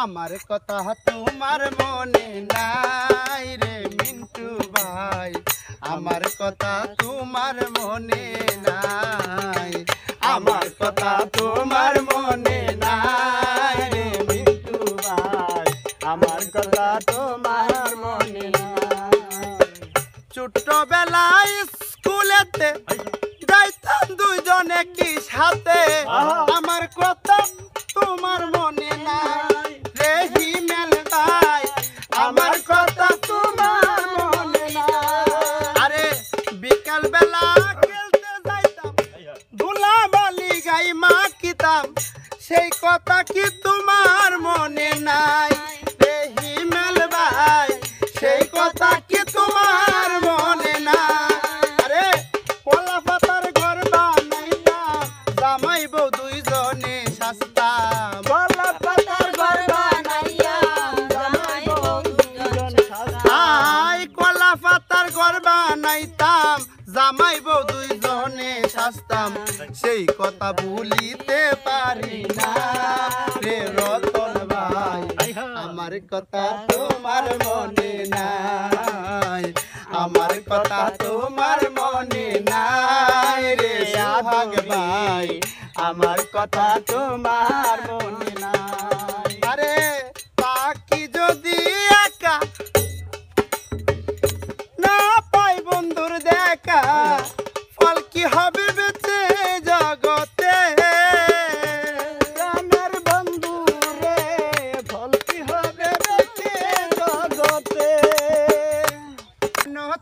আমার কথা তোমার মনে নাই রে মিন্টু ভাই, আমার কথা তোমার মনে নাই, আমার কথা তোমার মনে নাই রে মিন্টু ভাই, আমার কথা তোমার মনে নাই। ছোটবেলায় স্কুলেতে যাইতাম দুইজনে কি সাথে, আমার কথা তোমার মনে নাই রে হিমেল ভাই, আমার কথা তোমার মনে নাই। আরে বিকাল বেলা খেলতে যাইতাম, ধুলাবালি গাই মাখিতাম, সেই কথা কি তোমার মনে নাই রে হিমেল ভাই, সেই কথা কি তোমার মনে নাই। আরে কলা পাতার ঘর বানাইতাম, জামাই বউ দুইজনে সাজতাম, কলা পাতার ঘর বানাইয়া জামাই বউ দুইজনে সাজতাম, কলা পাতার ঘর বানাইতাম, জামাই বউ দুইজনে সাজতাম, সেই কথা ভুলিতে পারি না রে রতন ভাই, আমার কথা তোমার মনে নাই, আমার কথা তোমার মনে নাই রে সোহাগ ভাই, আমার কথা তোমার মনে নাই। আরে পাখি যদি একা না পাই বন্ধুর দেখা, ফল কি হবে বেঁচে জগতে, প্রাণের বন্ধু রে ফল কি হবে বেঁচে জগতে।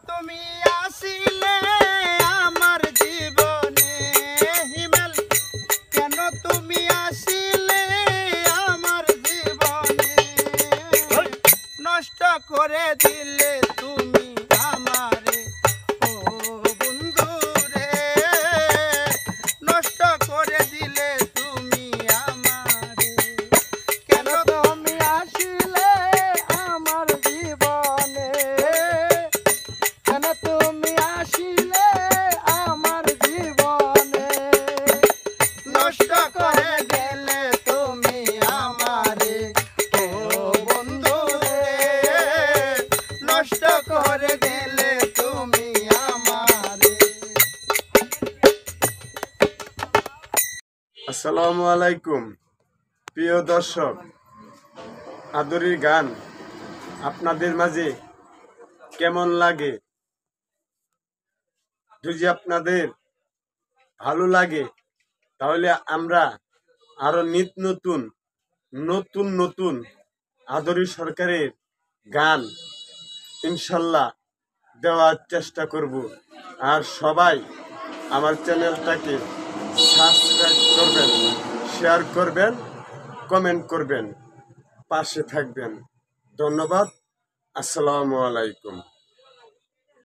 তুমি আসিলে আমার জীবনে হিমেল, কেন তুমি আসিলে আমার জীবনে, নষ্ট করে দিলে তুমি আমারে ও বন্ধু রে, নষ্ট করে দিলে তুমি আমারে, কেন তুমি আসিলে আমার জীবনে, কেন তুমি আসিলে আমার জীবনে, নষ্ট করে দিলে তুমি আমারে ও বন্ধু রে, নষ্ট করে দিলে তুমি আমারে। আসসালামু আলাইকুম প্রিয় দর্শক, আদরের গান আপনাদের মাঝে কেমন লাগে? যদি আপনাদের ভালো লাগে তাহলে আমরা আরো নিত্য নতুন নতুন নতুন আদরি সরকারের গান ইনশাল্লাহ দেওয়ার চেষ্টা করব। আর সবাই আমার চ্যানেলটাকে সাবস্ক্রাইব করবেন, শেয়ার করবেন, কমেন্ট করবেন, পাশে থাকবেন। ধন্যবাদ। আসসালামু আলাইকুম।